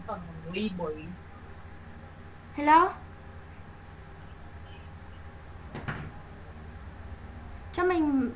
cần ly bụi. Hello. Cho mình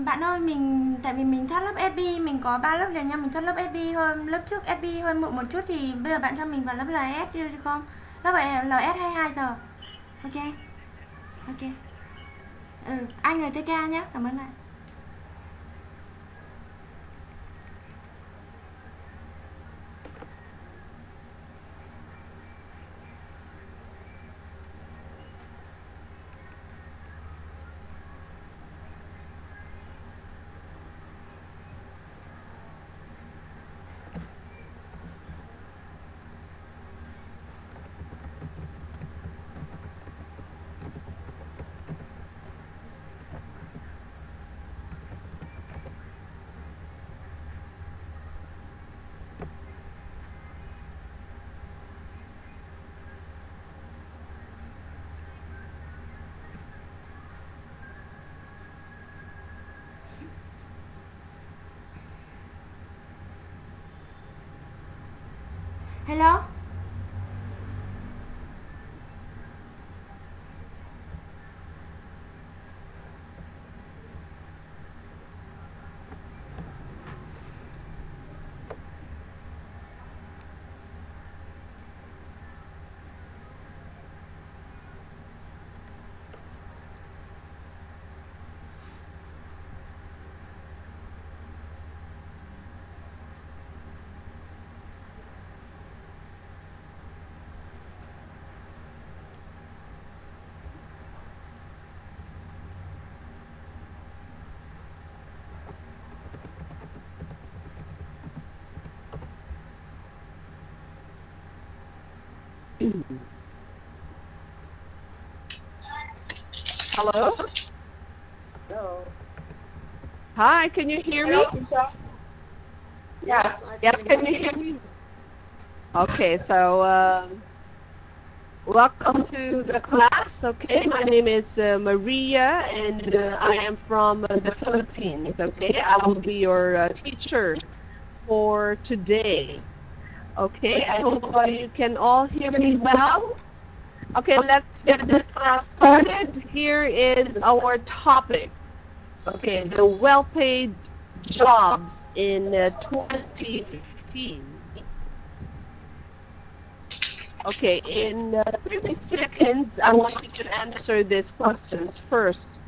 bạn ơi, tại vì mình thoát lớp SB, mình có 3 lớp liền nha, mình thoát lớp SB hơn lớp trước SB hơi muộn một chút thì bây giờ bạn cho mình vào lớp LS được không? Lớp LS 22 giờ. Ok. Ok. Anh RTK nhé. Cảm ơn bạn. Hello. Hello? Hello. Hi, can you hear Hello, me? teacher. Yes. Yes, can you hear me? Okay, so welcome to the class. Okay, my name is Maria, and I am from the Philippines. Okay, I will be your teacher for today. Okay, I hope you can all hear me well. Okay, let's get this class started. Here is our topic. Okay, the well-paid jobs in 2015. Okay, in 30 seconds, I want you to answer these questions. First,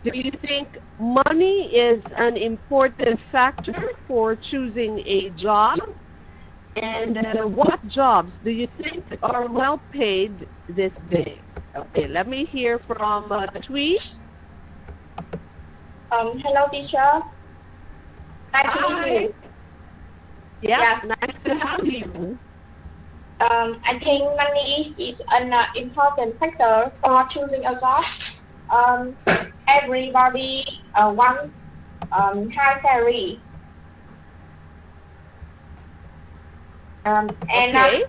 do you think money is an important factor for choosing a job? And what jobs do you think are well paid these days? Okay, let me hear from Twee. Hello, teacher. Nice to meet you. Yes, nice to have you. I think money is an important factor for choosing a job. Everybody wants high salary. Okay.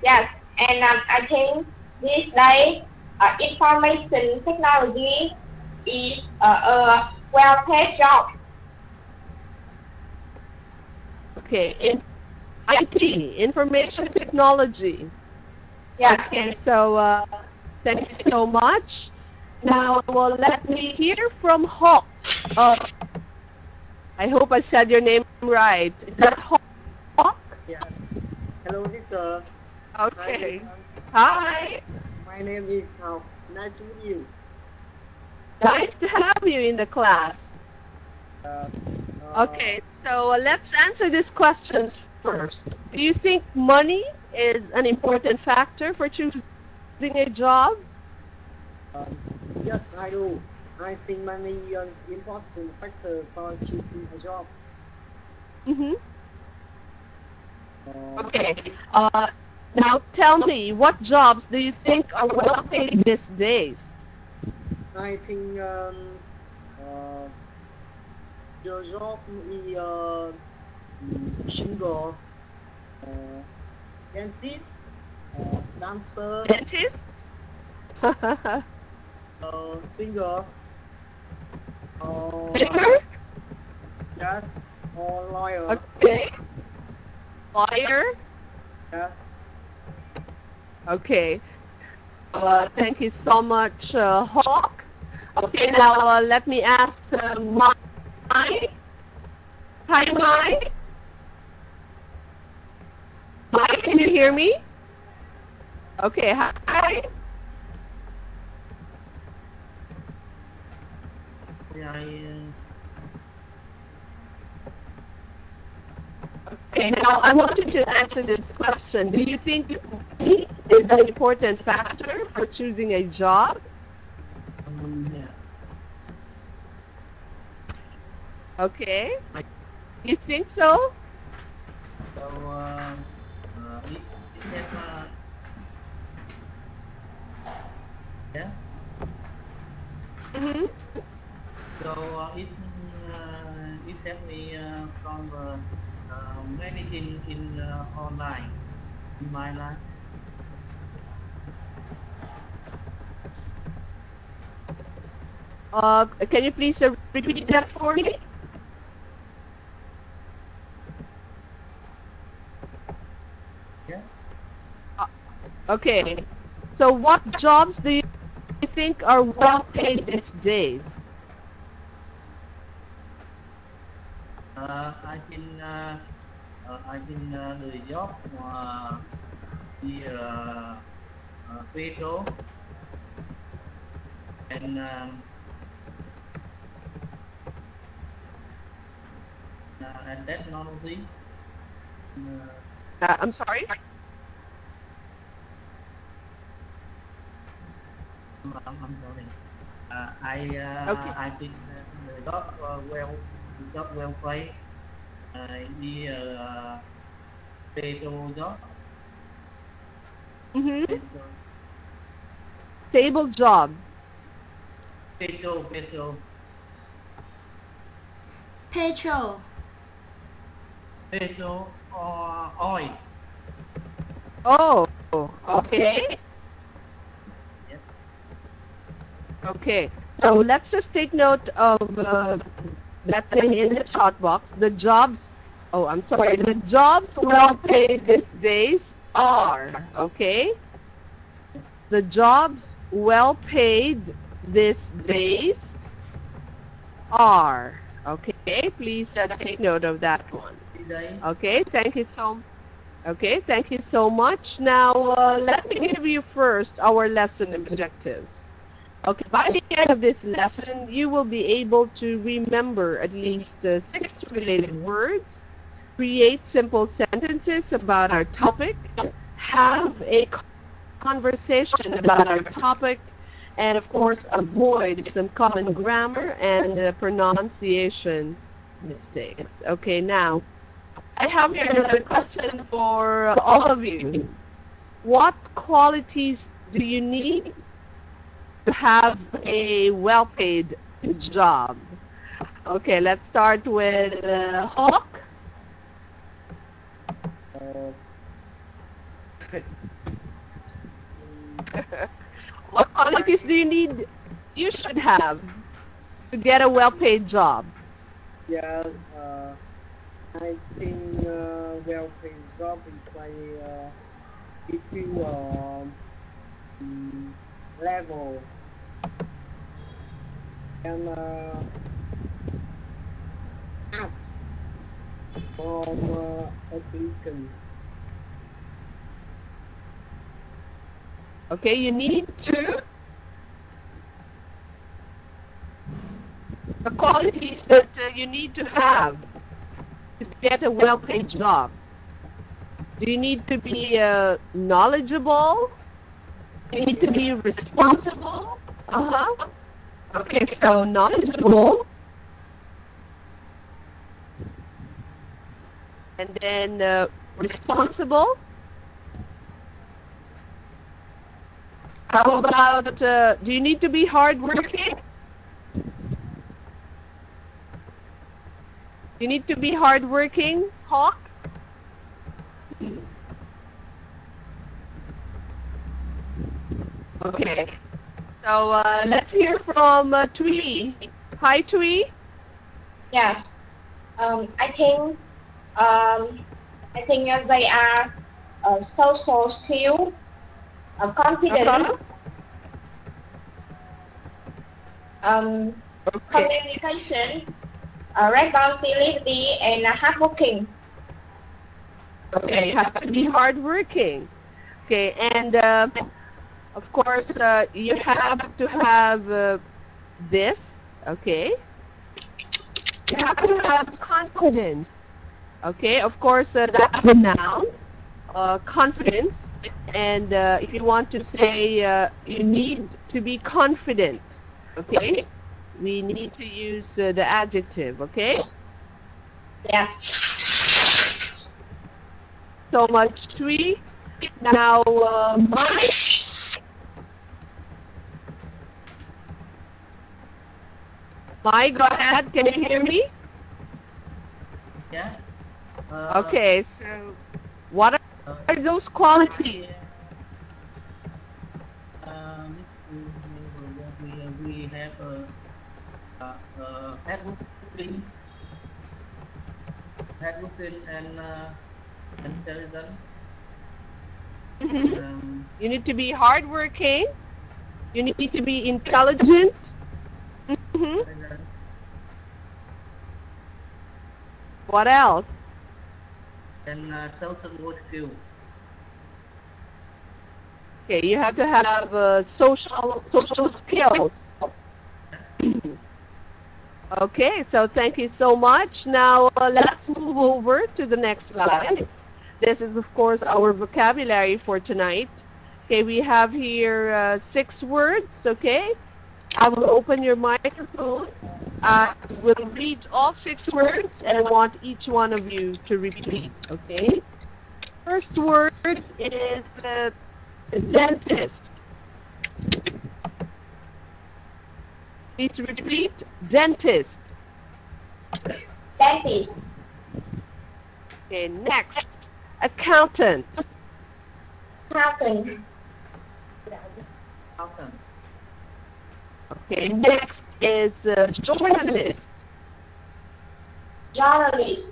Yes, and I think this day information technology is a well-paid job. Okay, in IT, information technology. Yes. Okay, so thank you so much. Now, well, let me hear from Hawk. I hope I said your name right. Is that Hawk? Yes. Hello, teacher. Okay. Hi. My name is Hao. Nice to meet you. Nice to have you in the class. Okay, so let's answer these questions first. Do you think money is an important factor for choosing choosing a job? Yes, I do. I think money is an important factor for choosing a job. Mm-hmm. Uh, Okay. Now tell me, what jobs do you think are well paid these days? I think the job is singer, dentist, dancer, Dentist? singer, Singer? yes, or lawyer. Okay. Lawyer? Yes. Okay. Thank you so much, Hawk. Okay, now let me ask Mai. Hi, Mai. Mai, can you hear me? Okay, hi. Okay, now I want you to answer this question. Do you think money is an important factor for choosing a job? Yeah. Okay. You think so? So it have yeah. Mm-hmm. So it helped me from many things in online in my life. Can you please repeat that for me? Yeah. Okay. So what jobs do you think are well paid these days? I can lười job đi petrol and technology. I'm sorry? I'm sorry. Okay. I think the job well paid. Đi petrol job. Mm-hmm. Stable job. Petrol. Petrol. Petrol or oil. Oh, okay. Yes. Okay. So let's just take note of that thing in the chat box. The jobs, the jobs well paid these days are, okay? The jobs well paid these days are, okay? Please take note of that one. Okay, thank you so much. Now, let me give you first our lesson objectives. Okay, by the end of this lesson, you will be able to remember at least 6 related words, create simple sentences about our topic, have a conversation about our topic, and of course, avoid some common grammar and pronunciation mistakes. Okay, now, I have here another question for all of you. What qualities do you need to have a well-paid job? Okay, let's start with Hawk. What qualities do you should have to get a well-paid job? Yes, I think well-paid job is like if you level and act from applicant. Okay, you need to. The qualities that you need to have to get a well-paid job. Do you need to be knowledgeable? You need to be responsible. Okay, so knowledgeable. And then responsible. How about, do you need to be hardworking? You need to be hardworking, Hawk? Okay. So let's hear from Tui. Hi, Tui. Yes. I think they are social skill, confidence, Okay. communication, responsibility, and hardworking. Okay, you have to be hardworking. Okay, and of course you have to have this. Okay. You have to have confidence. Okay, of course that's the noun. Confidence, and if you want to say you need to be confident, okay, we need to use the adjective, okay? Yes. So much, Tui. Now, Mike. Mike, go ahead. Can you hear me? Yeah. Okay, so what are those qualities? We have hardworking and intelligent. You need to be hardworking. You need to be intelligent. What else? And social skill. Okay, you have to have social skills. Okay, so thank you so much. Now let's move over to the next slide. This is, of course, our vocabulary for tonight. Okay, we have here 6 words. Okay, I will open your microphone. We'll read all 6 words, and I want each one of you to repeat. Okay. First word is dentist. Please repeat. Dentist. Dentist. Okay, next. Accountant. Accountant. Okay, next is journalist. Journalist.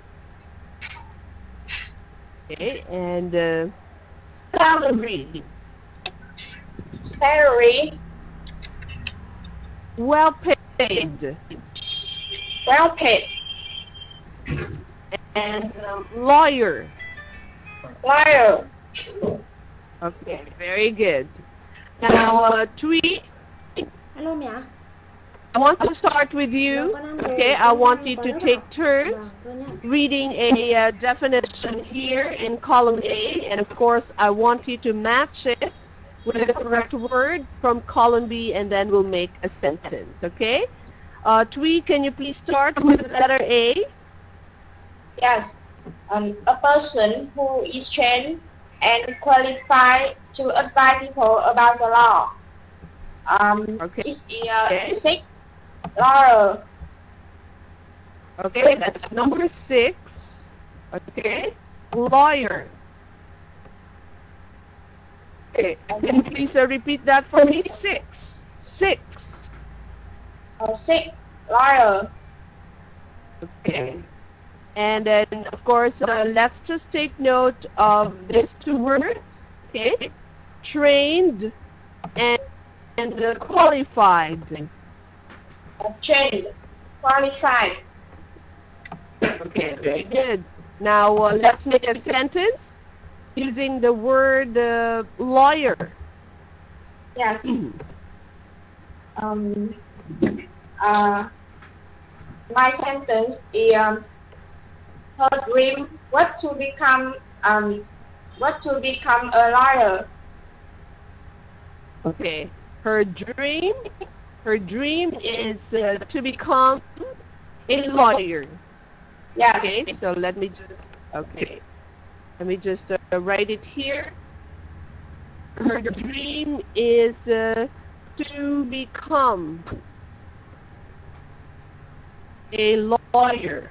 Okay, and salary. Salary. Well paid. Well paid. And lawyer. Lawyer. Okay, very good. Now, Tui, Alo mẹ ạ. I want to start with you. Okay, I want you to take turns reading a definition here in column A, and of course I want you to match it with the correct word from column B, and then we'll make a sentence. Okay? Tui, can you please start with the letter A? Yes. A person who is trained and qualified to advise people about the law. Okay. Is a sick lawyer. Okay, that's number 6. Okay, lawyer. Okay, can you please repeat that for me? 6. 6. A sick lawyer. Okay. And then, of course, let's just take note of these 2 words. Okay, trained and qualified. Trained, qualified. Okay, very good. Now let's make a sentence using the word lawyer. Yes. My sentence is her dream was to become a lawyer. Okay. Her dream is to become a lawyer. Yes. Okay, so let me just write it here. Her dream is to become a lawyer.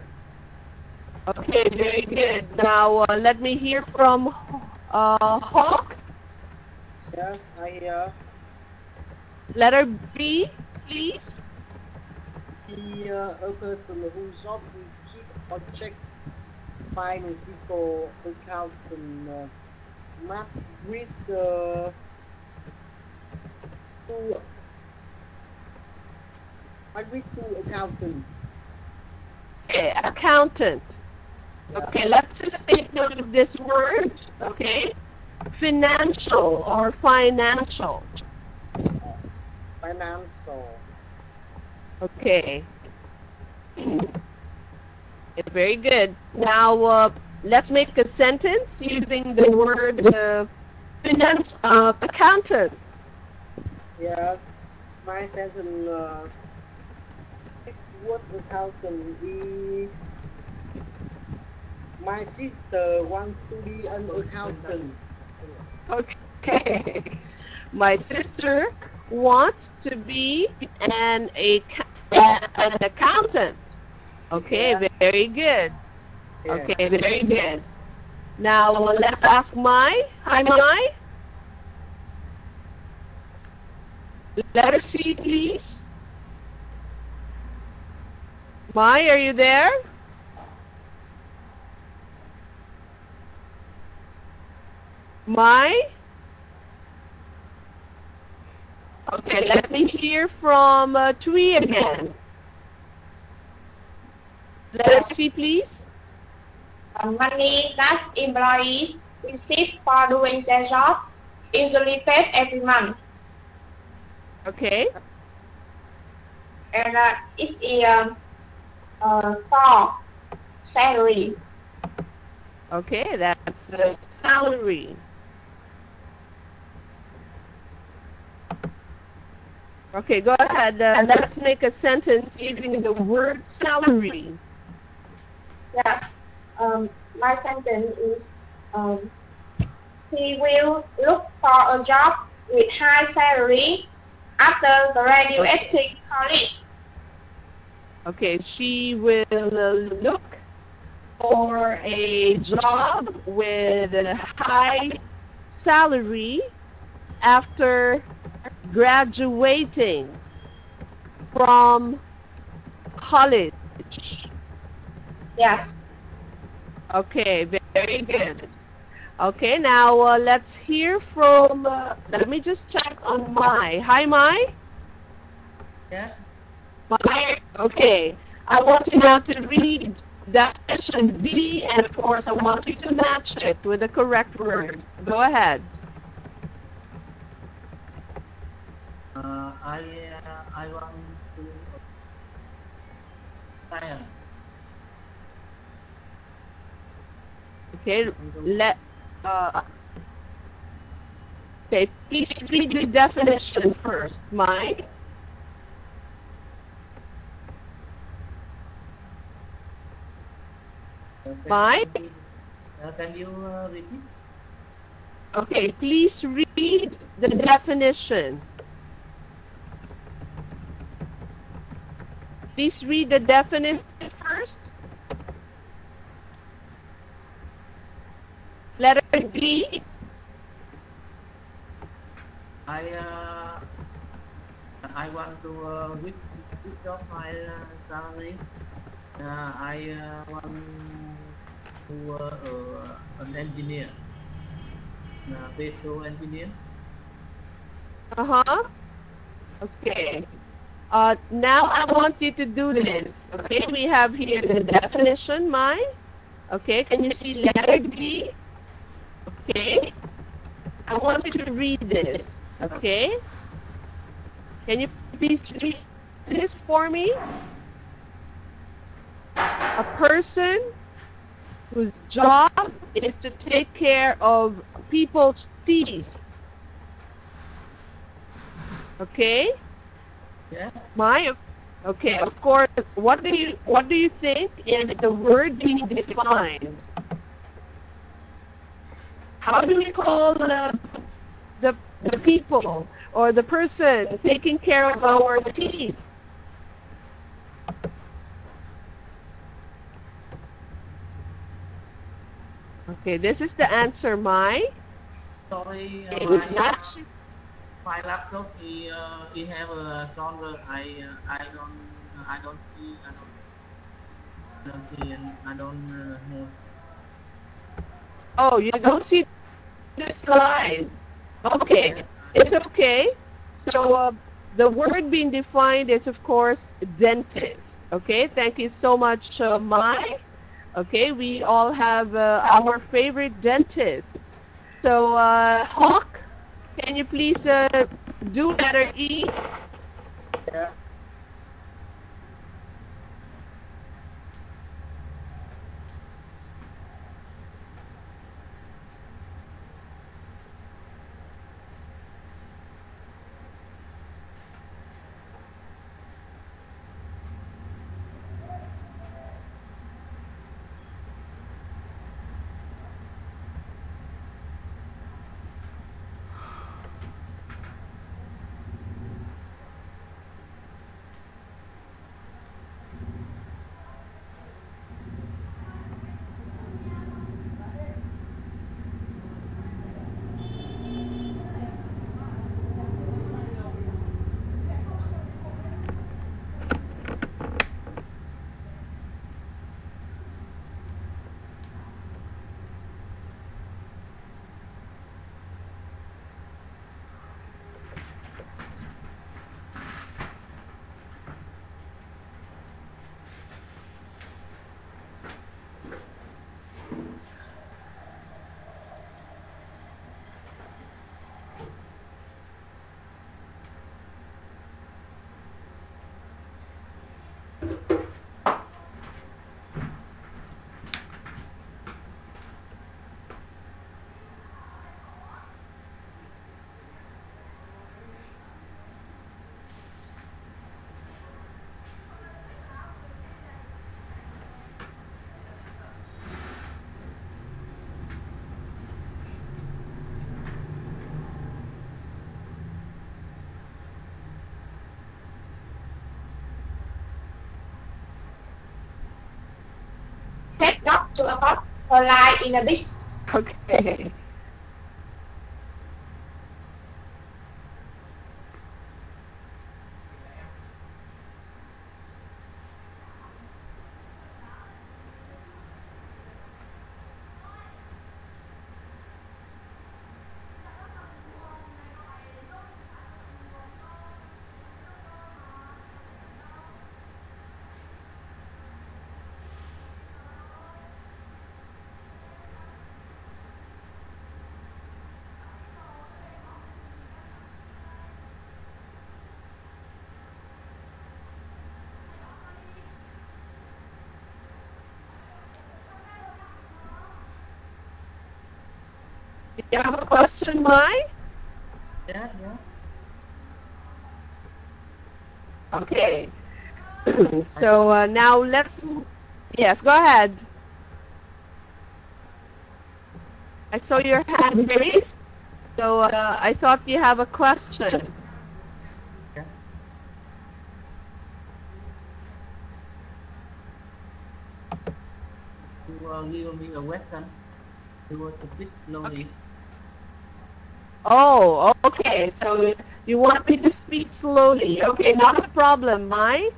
Okay, very good. Now let me hear from Hawk. Yes, I Letter B, please. a person whose job will keep or check finance equal accountant map with the two accountant. Okay, accountant. Okay, let's just take note of this word. Okay, financial or financial. Financial. Okay. Very good. Now let's make a sentence using the word accountant. Yes, my sentence is what accountant we. My sister wants to be an accountant. Okay. My sister wants to be an accountant. Okay, Yeah. very good. Yeah. Okay, very good. Now let's ask Mai. Hi, Mai. Letter C, please. Mai, are you there? Mai? Okay, let me hear from Tui again. Letter C, please. Money that employees receive for doing their job is usually paid every month. Okay. And it is for salary. Okay, that's salary. Okay, go ahead. Let's make a sentence using the word salary. Yes. My sentence is she will look for a job with high salary after graduating college. Okay, she will look for a job with a high salary after graduating from college. Yes. Okay, very good. Okay, now let's hear from, let me just check on Mai. Hi, Mai. Yes. Mai, okay. I want you now to read definition D, and of course I want you to match it with the correct word. Go ahead. I want to science. Okay, okay, please read the definition first, Mike. Mike? Can you repeat? Okay, please read the definition. Please read the definition first. Letter D. I want to withdraw my salary. I want to an engineer, petrol engineer. Okay. Now I want you to do this. Okay, we have here the definition, Mai. Okay, can you see letter D? Okay. I want you to read this. Okay. Can you please read this for me? A person whose job is to take care of people's teeth. Okay? Yeah. Okay, of course, what do you think is the word being defined? How do we call the people or the person taking care of our teeth? Okay, this is the answer, Mai. Sorry, my laptop he have a genre. I don't see and I don't know. Oh, you don't see the slide. Okay, it's okay. So the word being defined is, of course, dentist. Okay, thank you so much, Mai. Okay, we all have our favorite dentist. So, Hawk, can you please do letter E? Yeah. Head not to a pot or lie in a dish. Okay. Do you have a question, Mai? Yeah. Okay. So now let's move. Yes, go ahead. I saw your hand raised, so I thought you have a question. You give me a question. You want to speak slowly. Oh, okay. So you want me to speak slowly. Okay, not a problem, Mai.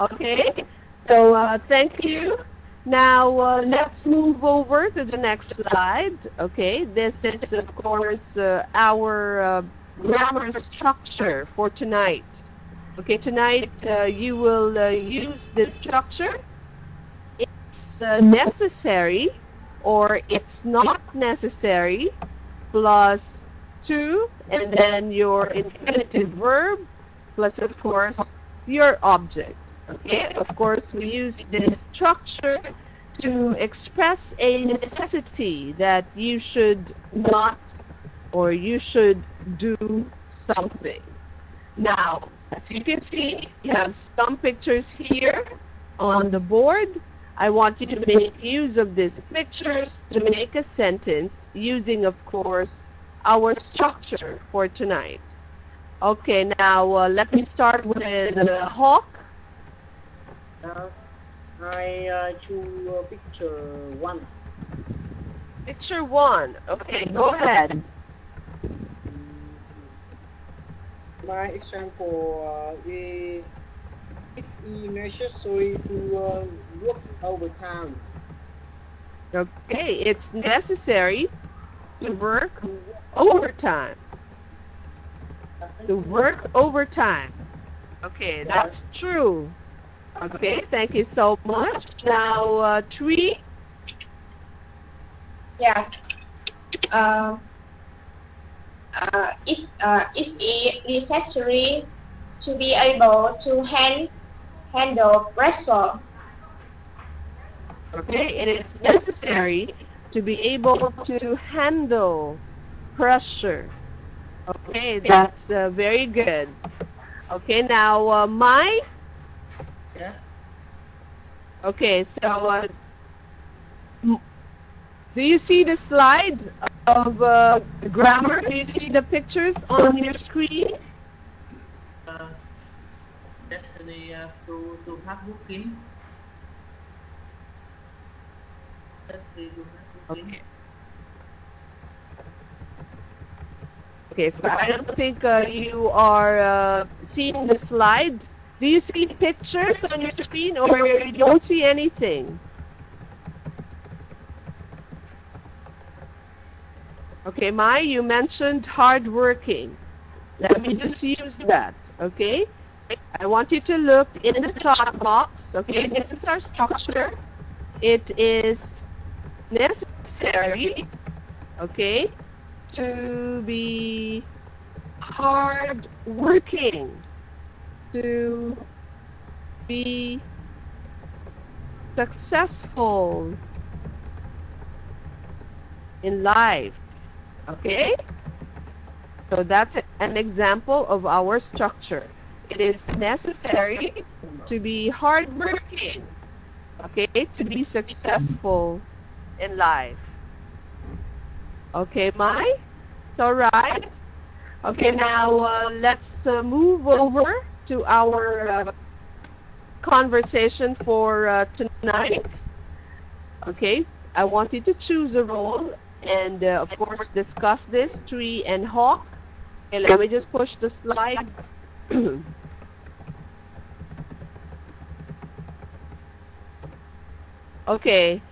Okay. So thank you. Now let's move over to the next slide. Okay, this is of course our grammar structure for tonight. Okay, tonight you will use this structure. It's necessary or it's not necessary plus to, and then your infinitive verb plus of course your object. Okay, of course we use this structure to express a necessity that you should not or you should do something. Now, as you can see, you have some pictures here on the board. I want you to make use of these pictures to make a sentence using, of course, our structure for tonight. Okay, now let me start with Hawk. I choose picture 1. Picture 1. Okay, go ahead. My example is it is necessary to work overtime. Okay, it's necessary to work overtime. To work overtime. Okay, that's true. Okay, thank you so much. Now, Tree. Yes. It is necessary to be able to handle pressure. Okay, it is necessary to be able to handle pressure. Okay, that's very good. Okay, now Mai. Yeah. Okay, so do you see the slide of grammar? Do you see the pictures on your screen? That's the to have booking. That's the to have booking. Okay. Okay, so I don't think you are seeing the slide. Do you see pictures on your screen or you don't see anything? Okay, Mai, you mentioned hardworking. Let me just use that, okay? I want you to look in the chat box, okay? This is our structure. It is necessary, okay, to be hardworking, to be successful in life. Okay? So that's an example of our structure. It is necessary to be hardworking, okay, to be successful in life. Okay, Mai? It's all right. Okay, now let's move over to our conversation for tonight. Okay, I want you to choose a role and of course discuss this, Tree and Hawk. Okay, let me just push the slide. Okay,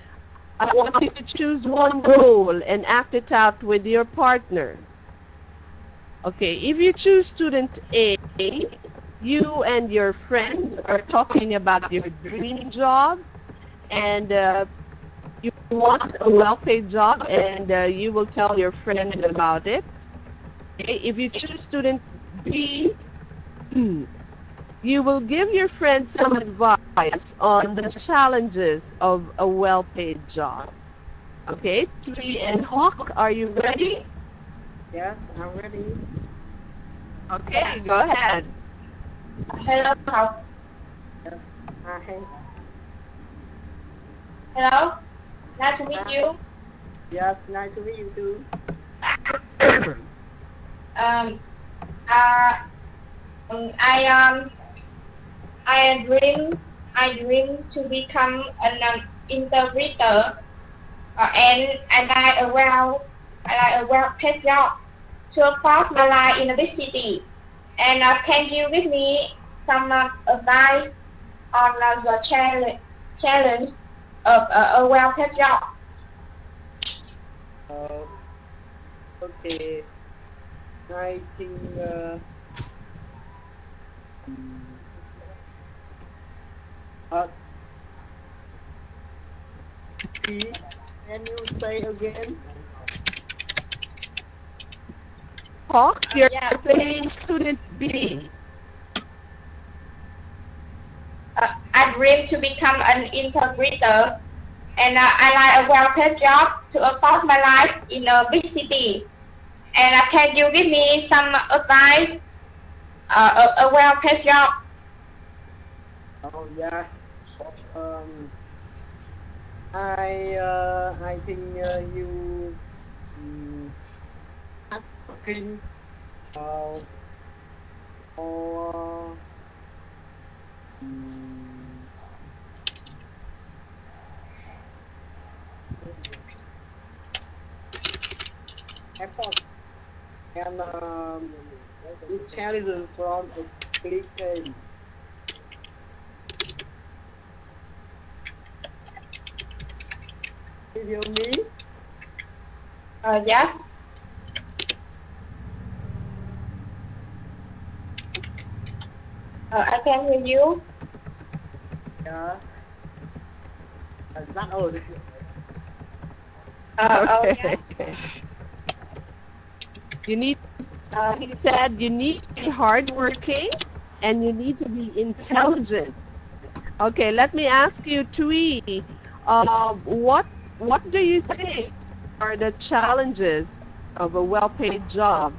I want you to choose one role and act it out with your partner. Okay, if you choose student A, you and your friend are talking about your dream job and you want a well-paid job and you will tell your friend about it. Okay, if you choose student B, you will give your friend some advice on the challenges of a well-paid job. Okay, Tree and Hawk, are you ready? Yes, I'm ready. Okay, Yes. go ahead. Hello, Hawk. Hi. Hello. Nice to meet you. Yes, nice to meet you too. Um, I dream to become an interpreter, and I like a well-paid job to support my life in the big city. And can you give me some advice on the challenge of a well-paid job? Okay. I think can you say again? Hawk, you're Yeah. playing student B. I dream to become an interpreter, and I like a well-paid job to support my life in a big city. And can you give me some advice A well-paid job. Oh yes. Um, I think you asking uh, or airport and intelligence from application. Do you hear me? Yes. I can hear you. Yeah. Rất ổn. Okay. Yes. You need, he said, you need to be hardworking and you need to be intelligent. Okay, let me ask you, Tui, what do you think are the challenges of a well-paid job?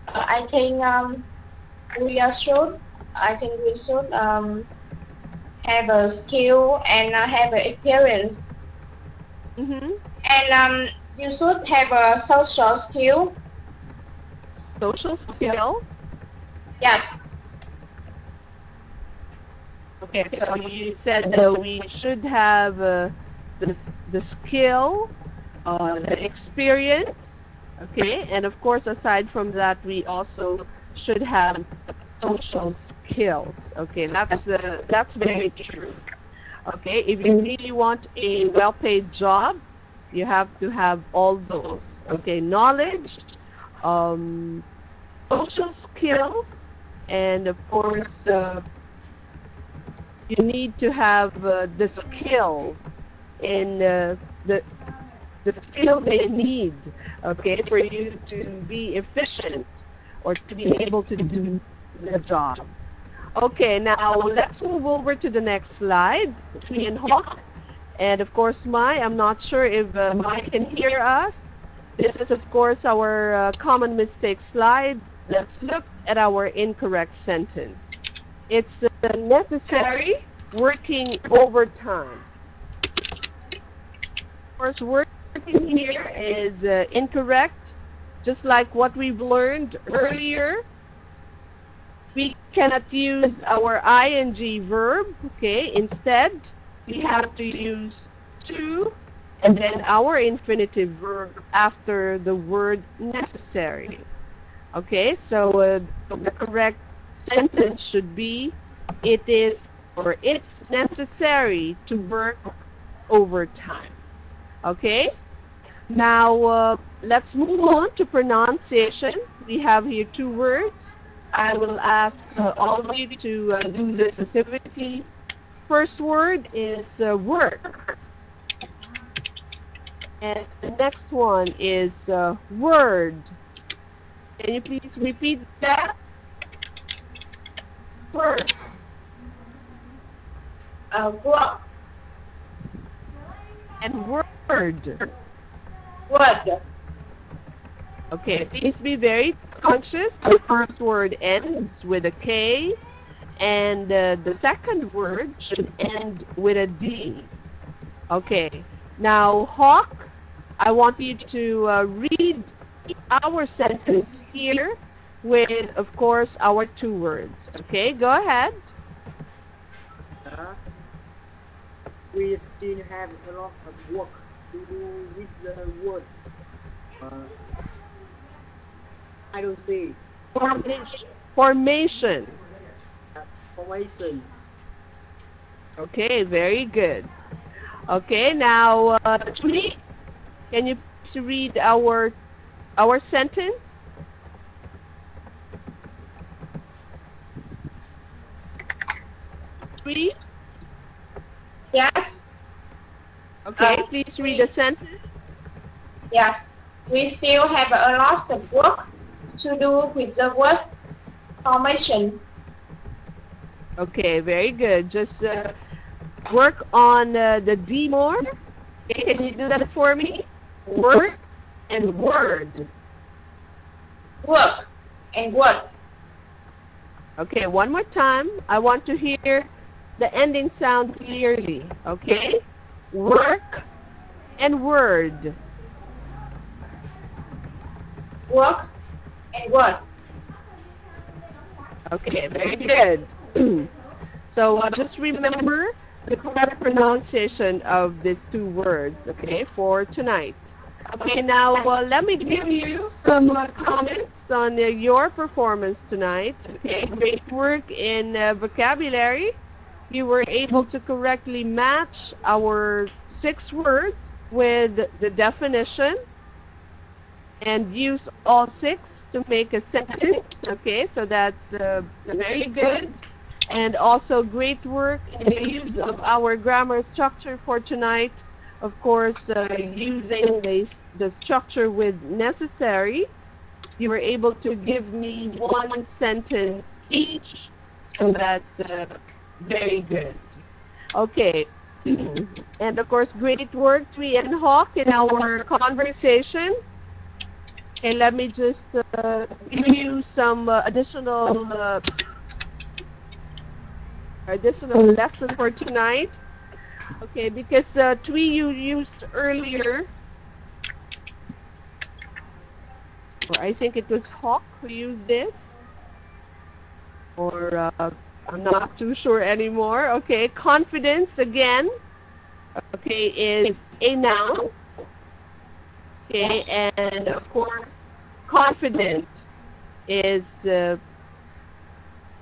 I think we should have a skill and have an experience, Mm-hmm. and you should have a social skill. Social skill. Yes. Okay, so you said that we should have the skill, the experience, okay, and of course, aside from that, we also should have social skills. Okay, that's very true. Okay, if you really want a well-paid job, you have to have all those. Okay, knowledge, social skills, and of course, you need to have the skill in the skill they need, okay, for you to be efficient or to be able to do the job. Okay, now let's move over to the next slide, Tui and Hawk. And of course, Mai, I'm not sure if Mai can hear us. This is, of course, our common mistake slide. Let's look at our incorrect sentence. It's necessary working overtime. Of course, working here is incorrect, just like what we've learned earlier. We cannot use our ing verb, okay? Instead, we have to use to and then our infinitive verb after the word necessary. Okay, so the correct sentence should be, it is or it's necessary to work overtime. Okay, now let's move on to pronunciation. We have here two words. I will ask all of you to do this activity. First word is work. And the next one is word. Can you please repeat that? Word. Work. And word. Word. Okay, please be very conscious. The first word ends with a K, and the second word should end with a D. Okay, now Hawk, I want you to read our sentence here with, of course, our two words. Okay, go ahead. We still have a lot of work to do with the word. I don't see. Formation. Formation. Okay, very good. Okay, now, Tui, can you please read our sentence? Tui? Yes. Okay, please read the sentence. Yes. We still have a lot of work to do with the word formation. Okay, very good. Just work on the D more. Okay, can you do that for me? Work and word. Work and word. Okay, one more time. I want to hear the ending sound clearly. Okay? Work and word. Work and word. Okay, very good. So just remember the correct pronunciation of these two words, okay, for tonight. Okay, now let me give you some comments on your performance tonight. Okay, great work in vocabulary. You were able to correctly match our 6 words with the definition and use all 6 to make a sentence. Okay, so that's very good. And also great work in the use of our grammar structure for tonight. Of course, using the structure with necessary. You were able to give me 1 sentence each, so that's very good. Okay, and of course, great work, Twee and Hawk, in our conversation. Okay, let me just give you some additional lesson for tonight. Okay, because Twee, you used earlier, or I think it was Hawk who used this, or I'm not too sure anymore. Okay, confidence again, okay, is a noun. Okay, and of course, confident is an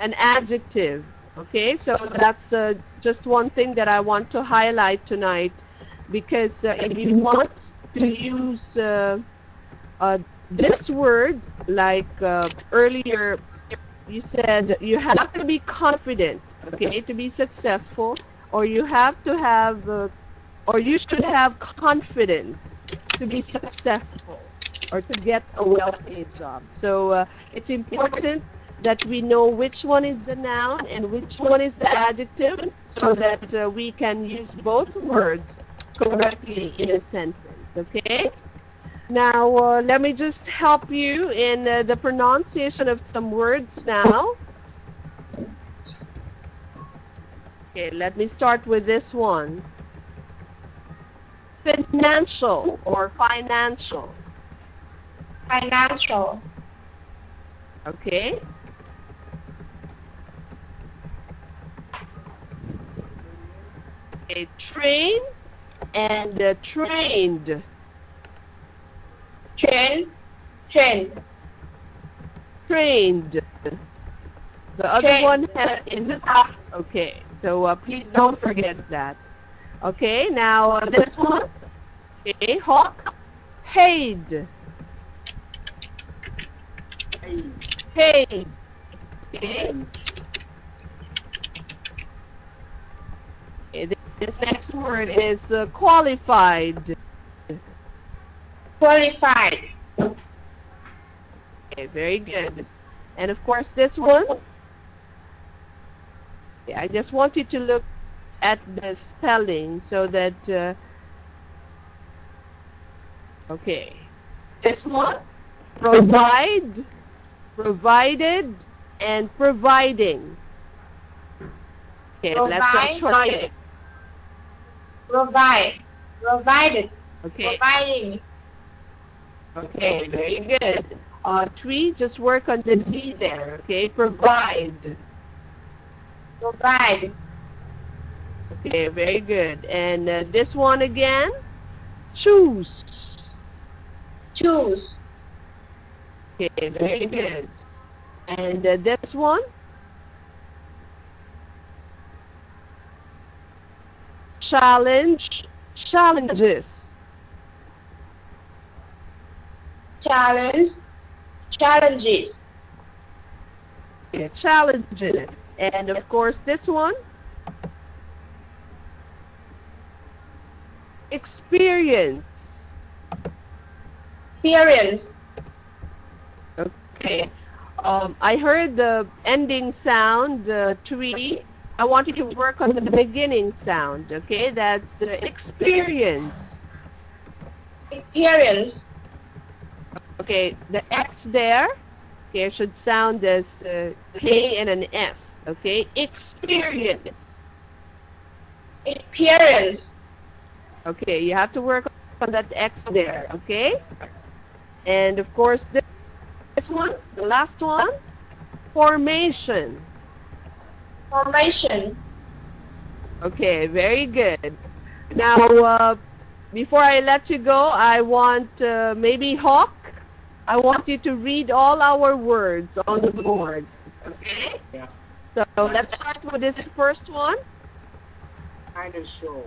adjective. Okay, so that's just one thing that I want to highlight tonight, because if you want to use this word, like earlier you said, you have to be confident, okay, to be successful, or you have to have, or you should have confidence to be successful, or to get a well-paid job. So it's important that we know which one is the noun and which one is the adjective, so that we can use both words correctly in a sentence, okay? Now, let me just help you in the pronunciation of some words now. Okay, let me start with this one. Financial or financial. Financial. Okay. Okay, train and trained. Trained. Trained. The other Trained. one is up. Okay, so please don't forget that. Okay, now this one. Okay, Hawk. Paid. Paid. Okay. Okay, this next word is qualified. Qualified. Okay, very good. And of course this one, okay, I just want you to look at the spelling so that, okay, this one, provide, provided, and providing. Okay, let's try it. Provided. Okay. Providing. Okay, very good. Twee, just work on the D there, okay? Provide. Provide. Okay, very good. And this one again, choose. Choose. Okay, very good. And this one, challenge, challenges. Challenge. Challenges. Okay, challenges. And of course this one, experience. Experience. Okay. I heard the ending sound, Twee. I want you to work on the beginning sound, okay? That's experience. Experience. Okay, the X there, okay, should sound as K and an S. Okay, experience. Experience. Okay, you have to work on that X there. Okay, and of course this one, the last one, formation. Formation. Okay, very good. Now, before I let you go, I want maybe Hawk, I want you to read all our words on the board. Okay? Yeah. So let's start with this first one. Dinosaur.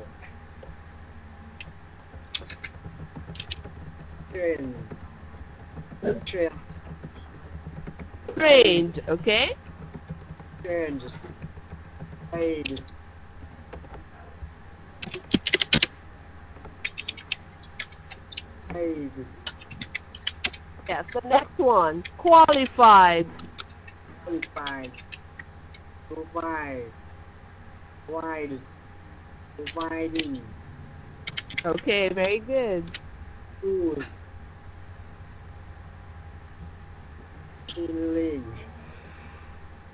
Train. Trains. Trained, okay? Trains. Paid. Paid. Yes, the next one. Qualified. Qualified. Provide. Wide. Providing. Okay, very good. Tools. Healing.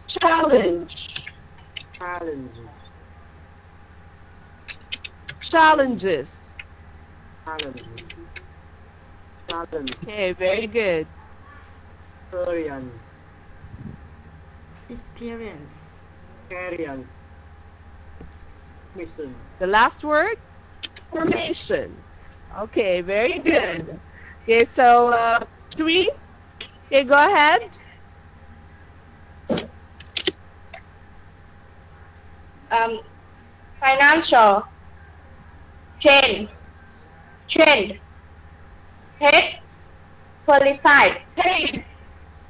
Challenge. Challenge. Challenges. Challenge. Challenge. Okay, very good. Experience. Experience. Experience. Mission. The last word? Formation. Okay, very good. Okay, so 3. Okay, go ahead. Financial. Trend. Head. Qualified. Paid.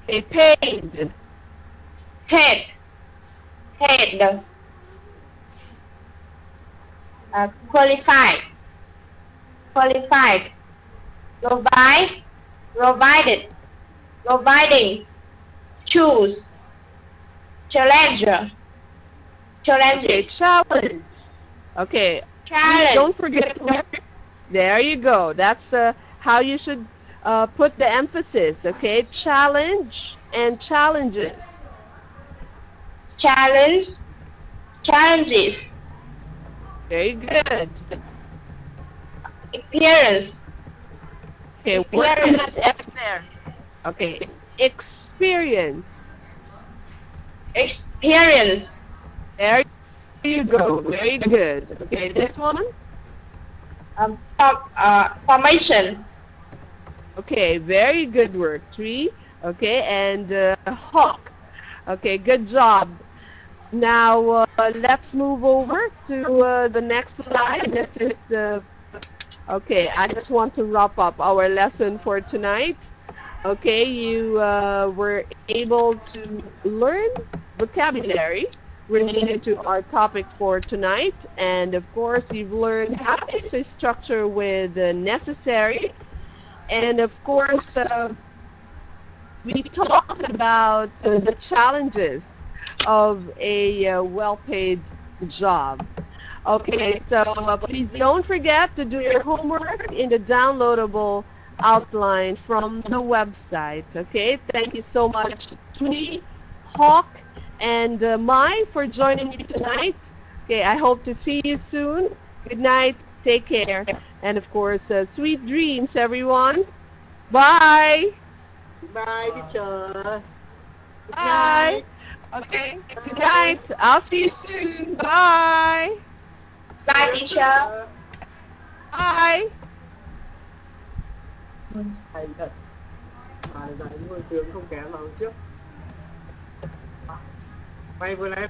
Okay, paid. Head. Qualified. Providing. Choose. Challenger. Okay, challenge. Okay, Challenge. don't forget where. There you go. That's how you should put the emphasis. Okay, challenge and challenges. Challenges. Very good. Appearance. Okay, what is this X there? Okay, experience. There you go. Very good. Okay, this one. Formation. Okay, very good work. 3. Okay, and Hawk. Okay, good job. Now let's move over to the next slide. This is okay. I just want to wrap up our lesson for tonight. Okay, you were able to learn vocabulary related to our topic for tonight, and of course you've learned how to say structure with necessary, and of course we talked about the challenges of a well-paid job. Okay, so please don't forget to do your homework in the downloadable outline from the website. Okay, thank you so much, Tuni, Hawk, and Mai for joining me tonight. Okay, I hope to see you soon. Good night, take care, and of course, sweet dreams, everyone. Bye. Bye, teacher. Bye. Okay, good night. I'll see you soon. Bye. Bye, teacher. Bye. Hay thật. Bài này ngôi sướng không kém vào trước. Mày vừa nãy